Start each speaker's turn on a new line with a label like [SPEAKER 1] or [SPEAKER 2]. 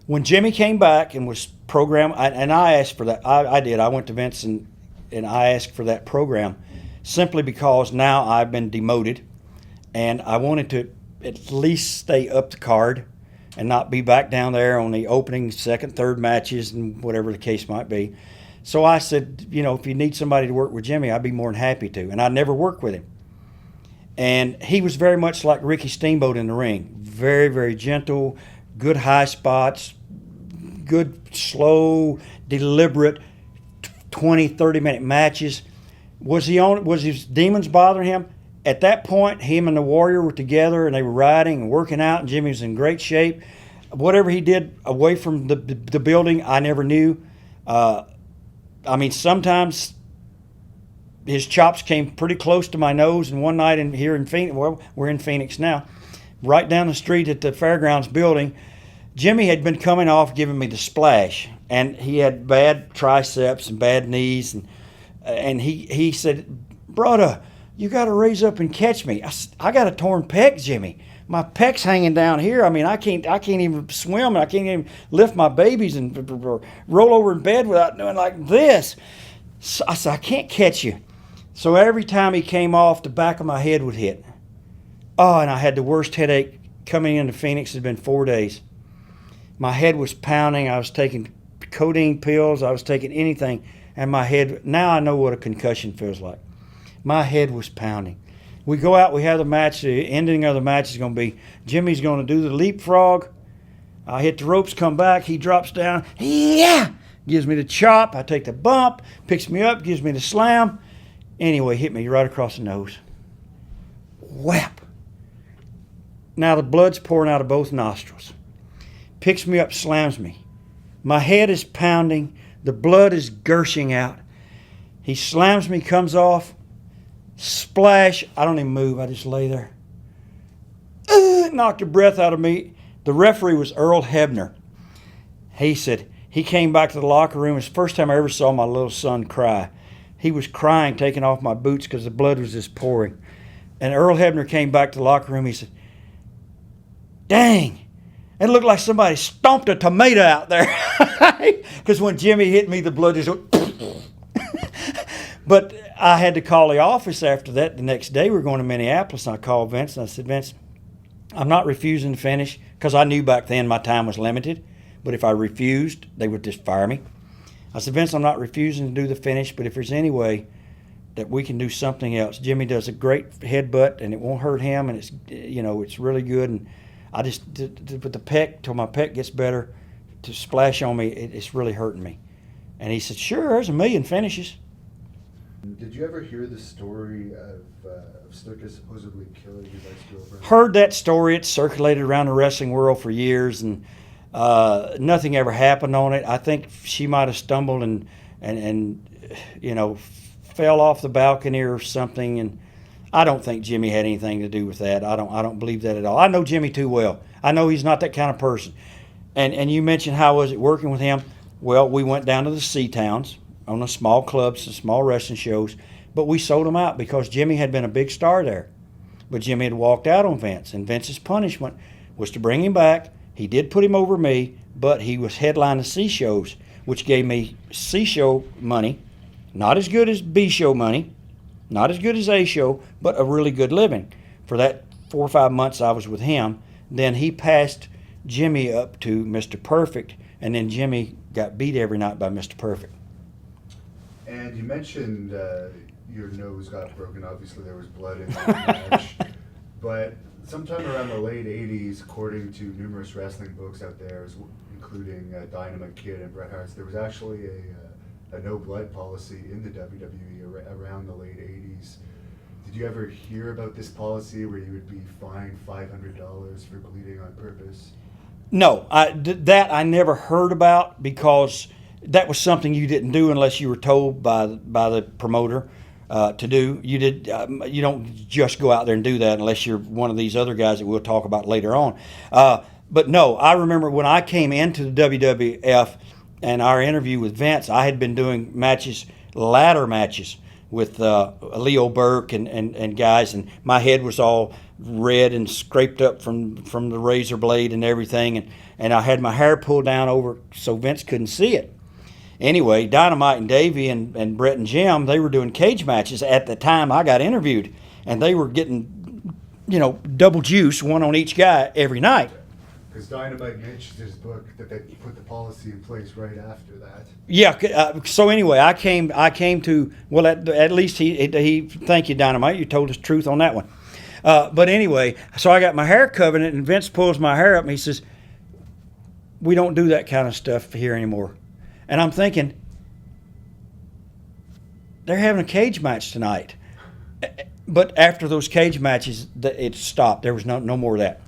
[SPEAKER 1] When Jimmy came back and was programmed, and I asked for that, I did. I went to Vince and I asked for that program simply because now I've been demoted and I wanted to at least stay up the card and not be back down there on the opening, second, third matches and whatever the case might be. So I said, if you need somebody to work with Jimmy, I'd be more than happy to. And I'd never worked with him. And he was very much like Ricky Steamboat in the ring. Very, very gentle, good high spots, good, slow, deliberate 20, 30-minute matches. Was his demons bothering him? At that point, him and the Warrior were together and they were riding and working out, and Jimmy was in great shape. Whatever he did away from the building, I never knew. Sometimes his chops came pretty close to my nose, and one night here in Phoenix, well, we're in Phoenix now, right down the street at the Fairgrounds building, Jimmy had been coming off giving me the splash, and he had bad triceps and bad knees, and he said, "Brother, you got to raise up and catch me." I got a torn pec, Jimmy. My pec's hanging down here. I can't even swim, and I can't even lift my babies and roll over in bed without doing like this. So I said, "I can't catch you." So every time he came off, the back of my head would hit. Oh, and I had the worst headache coming into Phoenix. It had been 4 days. My head was pounding. I was taking codeine pills. I was taking anything. And my head, now I know what a concussion feels like. My head was pounding. We go out, we have the match. The ending of the match is going to be Jimmy's going to do the leapfrog. I hit the ropes, come back. He drops down. Yeah! Gives me the chop. I take the bump. Picks me up, gives me the slam. Anyway, hit me right across the nose. Whap! Now the blood's pouring out of both nostrils. Picks me up, slams me. My head is pounding. The blood is gushing out. He slams me, comes off. Splash. I don't even move. I just lay there. Knocked the breath out of me. The referee was Earl Hebner. He said he came back to the locker room. It's the first time I ever saw my little son cry. He was crying, taking off my boots because the blood was just pouring. And Earl Hebner came back to the locker room. He said, "Dang, it looked like somebody stomped a tomato out there." Because when Jimmy hit me, the blood just went. But I had to call the office after that. The next day, we were going to Minneapolis, and I called Vince, and I said, "Vince, I'm not refusing to finish," because I knew back then my time was limited. But if I refused, they would just fire me. I said, "Vince, I'm not refusing to do the finish, but if there's any way that we can do something else." Jimmy does a great headbutt, and it won't hurt him, and it's really good. And I just, with the pec, till my pec gets better, to splash on me, it's really hurting me. And he said, "Sure, there's a million finishes."
[SPEAKER 2] Did you ever hear the story of Snuka supposedly killing his ex-girlfriend?
[SPEAKER 1] Heard that story. It circulated around the wrestling world for years, and nothing ever happened on it. I think she might have stumbled and fell off the balcony or something. And I don't think Jimmy had anything to do with that. I don't believe that at all. I know Jimmy too well. I know he's not that kind of person. And you mentioned how was it working with him? Well, we went down to the sea towns on the small clubs, the small wrestling shows, but we sold him out because Jimmy had been a big star there. But Jimmy had walked out on Vince, and Vince's punishment was to bring him back. He did put him over me, but he was headlining C shows, which gave me C show money, not as good as B show money, not as good as A show, but a really good living. For that 4 or 5 months I was with him, then he passed Jimmy up to Mr. Perfect, and then Jimmy got beat every night by Mr. Perfect.
[SPEAKER 2] And you mentioned your nose got broken. Obviously, there was blood in that match. But sometime around the late 80s, according to numerous wrestling books out there, including Dynamite Kid and Bret Hart's, there was actually a no-blood policy in the WWE around the late 80s. Did you ever hear about this policy where you would be fined $500 for bleeding on purpose?
[SPEAKER 1] No, that I never heard about, because that was something you didn't do unless you were told by the promoter to do. You don't just go out there and do that unless you're one of these other guys that we'll talk about later on. But no, I remember when I came into the WWF and our interview with Vince, I had been doing matches, ladder matches with Leo Burke and guys, and my head was all red and scraped up from the razor blade and everything, and I had my hair pulled down over so Vince couldn't see it. Anyway, Dynamite and Davey and Brett and Jim, they were doing cage matches at the time I got interviewed, and they were getting, double juice, one on each guy every night.
[SPEAKER 2] Because Dynamite mentioned in his book that they put the policy in place right after that.
[SPEAKER 1] Yeah. So anyway, I came to, well, at least he thank you, Dynamite. You told us the truth on that one. But anyway, so I got my hair covenant, and Vince pulls my hair up and he says, "We don't do that kind of stuff here anymore." And I'm thinking, they're having a cage match tonight. But after those cage matches, it stopped. There was no more of that.